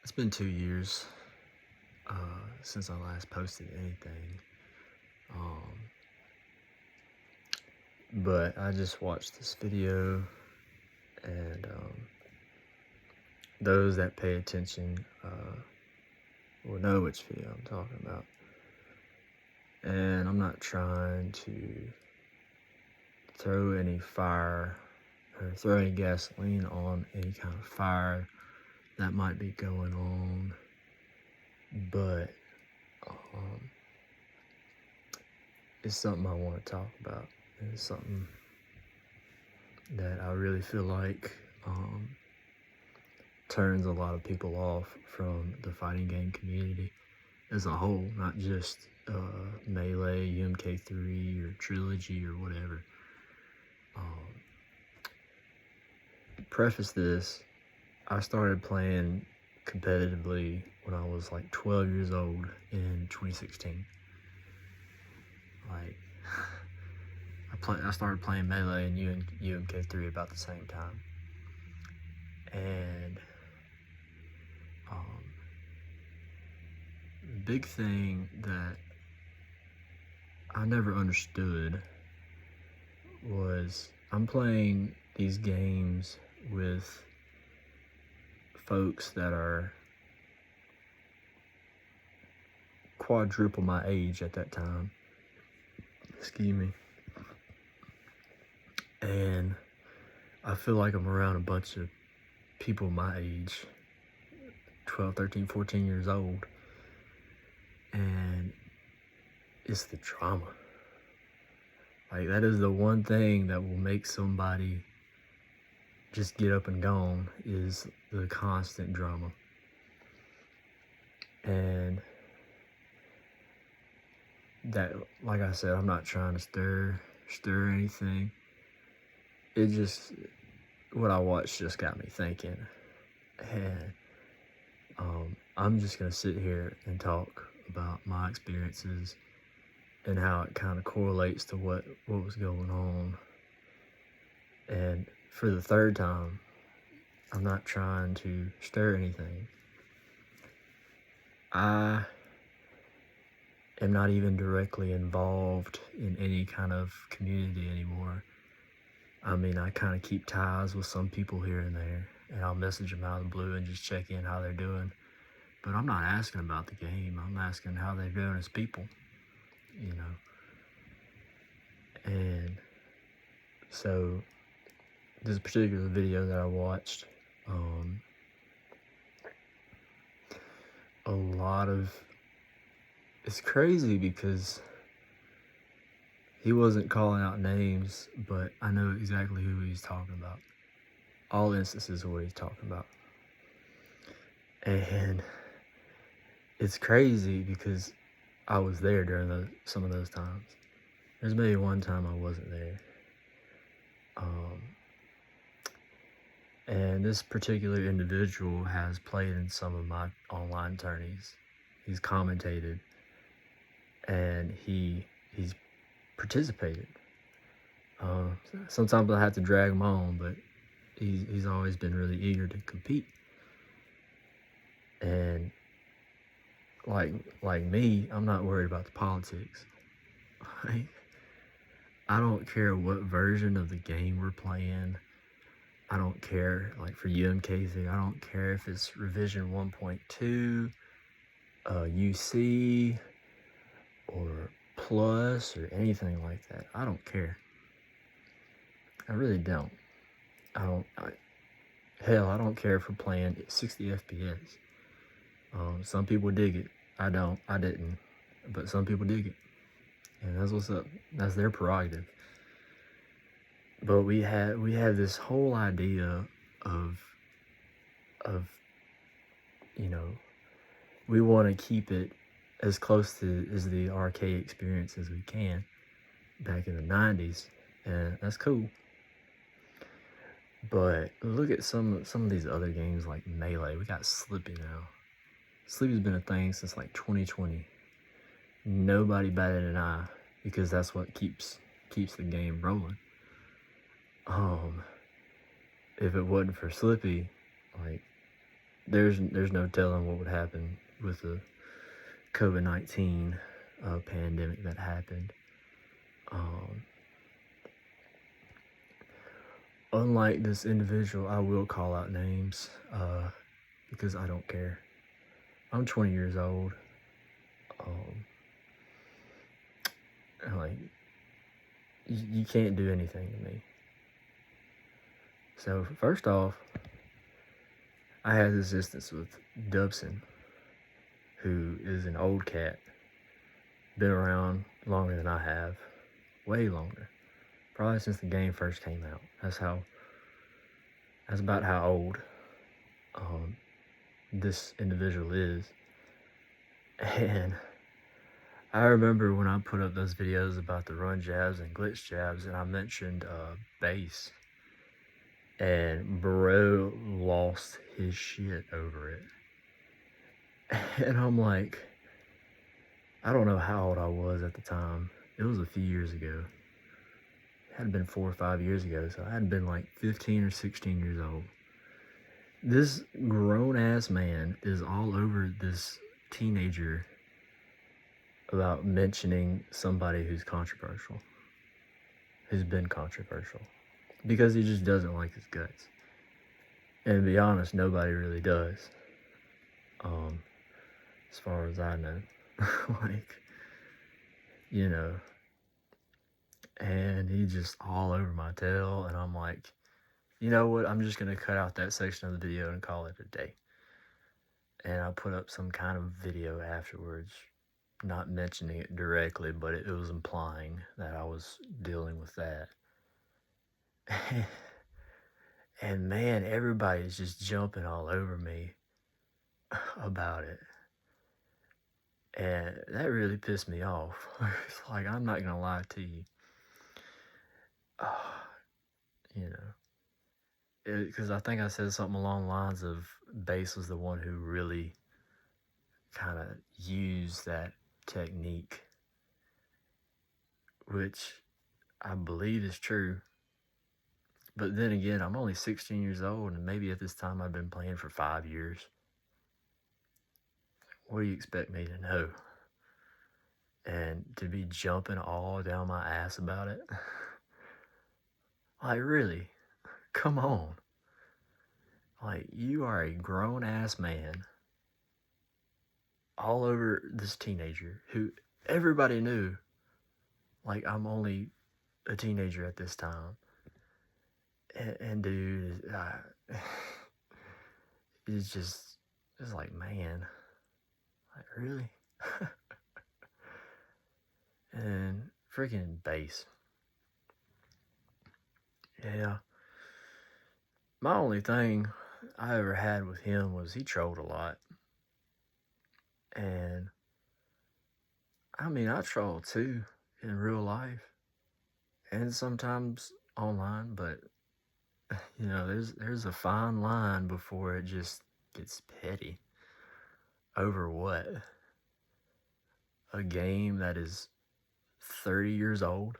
It's been 2 years since I last posted anything. Um, but I just watched this video, and those that pay attention will know which video I'm talking about. And I'm not trying to throw any fire or throw any gasoline on any kind of fire that might be going on, but it's something I want to talk about. It's something that I really feel like turns a lot of people off from the fighting game community as a whole, not just Melee, UMK3, or Trilogy, or whatever. Preface this, I started playing competitively when I was like 12 years old in 2016. Like, I started playing Melee and UMK3 about the same time. And the big thing that I never understood was I'm playing these games with folks that are quadruple my age at that time. Excuse me. And I feel like I'm around a bunch of people my age, 12, 13, 14 years old. And it's the drama. Like, that is the one thing that will make somebody just get up and gone, is the constant drama. And that, like I said, I'm not trying to stir anything. It just, what I watched just got me thinking. And I'm just gonna sit here and talk about my experiences and how it kind of correlates to what was going on. And for the third time, I'm not trying to stir anything. I am not even directly involved in any kind of community anymore. I mean, I kind of keep ties with some people here and there, and I'll message them out of the blue and just check in how they're doing. But I'm not asking about the game. I'm asking how they're doing as people, you know. And so this particular video that I watched, it's crazy because he wasn't calling out names, but I know exactly who he's talking about. All instances of what he's talking about. And it's crazy because I was there during some of those times. There's maybe one time I wasn't there. And this particular individual has played in some of my online tourneys. He's commentated, and he's participated. Sometimes I have to drag him on, but he's always been really eager to compete. And like me, I'm not worried about the politics. Like, I don't care what version of the game we're playing. I don't care, like for UMK3, I don't care if it's revision 1.2, UC, or plus, or anything like that. I don't care. I really don't. Hell, I don't care if we're playing 60 FPS. Some people dig it. I didn't. But some people dig it. And that's what's up. That's their prerogative. But we have this whole idea of you know, we want to keep it as close to as the arcade experience as we can back in the 90s, and that's cool. But look at some of these other games like Melee. We got Slippy now. Slippy's been a thing since like 2020. Nobody batted an eye because that's what keeps the game rolling. If it wasn't for Slippy, like, there's no telling what would happen with the COVID-19 pandemic that happened. Unlike this individual, I will call out names because I don't care. I'm 20 years old. Like, you can't do anything to me. So first off, I had this instance with Dubson, who is an old cat, been around longer than I have, way longer, probably since the game first came out. That's about how old this individual is. And I remember when I put up those videos about the run jabs and glitch jabs, and I mentioned base, and bro lost his shit over it. And I'm like, I don't know how old I was at the time. It was a few years ago. It had been 4 or 5 years ago, so I had been like 15 or 16 years old. This grown-ass man is all over this teenager about mentioning somebody who's controversial, who's been controversial, because he just doesn't like his guts. And to be honest, nobody really does, as far as I know. Like, you know, and he just all over my tail, and I'm like, you know what, I'm just gonna cut out that section of the video and call it a day. And I put up some kind of video afterwards, not mentioning it directly, but it was implying that I was dealing with that. And man, everybody's just jumping all over me about it. And that really pissed me off. It's like, I'm not gonna lie to you. You know, because I think I said something along the lines of Bass was the one who really kind of used that technique, which I believe is true. But then again, I'm only 16 years old, and maybe at this time I've been playing for 5 years. What do you expect me to know? And to be jumping all down my ass about it? Like, really? Come on. Like, you are a grown-ass man all over this teenager who everybody knew, like, I'm only a teenager at this time. And dude, it's like, man, like, really? And freaking Bass. Yeah. My only thing I ever had with him was he trolled a lot. And I mean, I troll too in real life and sometimes online, but you know, there's a fine line before it just gets petty. Over what? A game that is 30 years old?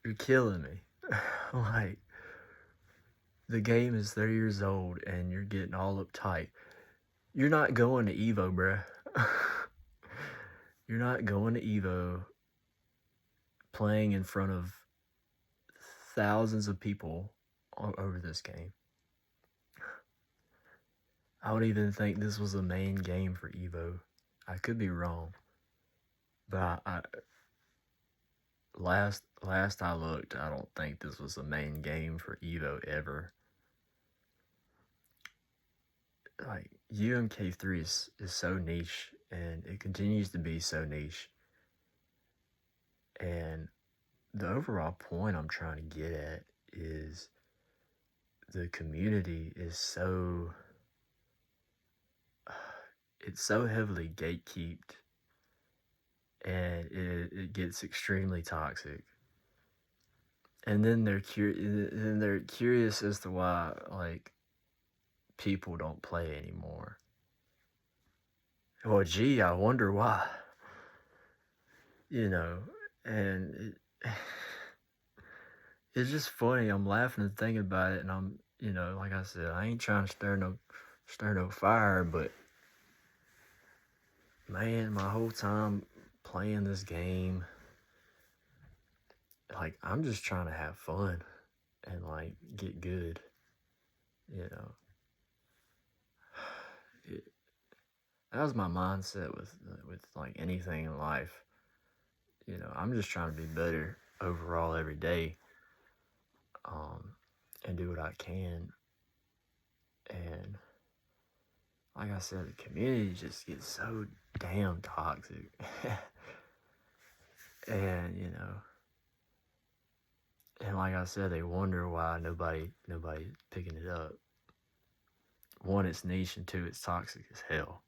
You're killing me. Like, the game is 30 years old and you're getting all uptight. You're not going to Evo, bruh. You're not going to Evo playing in front of thousands of people over this game. I would even think this was the main game for Evo. I could be wrong, but last I looked, I don't think this was the main game for Evo ever. Like, UMK3 is so niche, and it continues to be so niche. And the overall point I'm trying to get at is the community is so, it's so heavily gatekept, and it gets extremely toxic. And then they're curious as to why, like, people don't play anymore. Well, gee, I wonder why. You know, and it's just funny. I'm laughing and thinking about it, and like I said, I ain't trying to stir no fire, but man, my whole time playing this game, like I'm just trying to have fun and like get good, you know. It, that was my mindset with like anything in life. I'm just trying to be better overall every day, and do what I can. And like I said, the community just gets so damn toxic. And and like I said, they wonder why nobody picking it up. One, it's niche, and two, it's toxic as hell.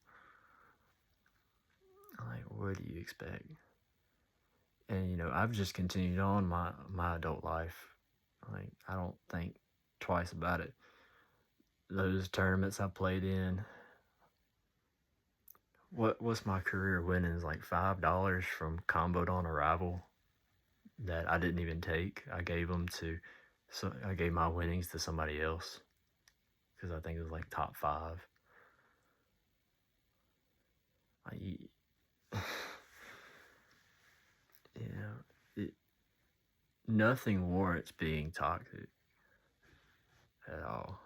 Like, what do you expect? And I've just continued on my adult life. Like, I don't think twice about it. Those tournaments I played in, what's my career winnings, like $5 from comboed on arrival that I didn't even take. I gave I gave my winnings to somebody else because I think it was like top 5. I, it, nothing warrants being toxic at all.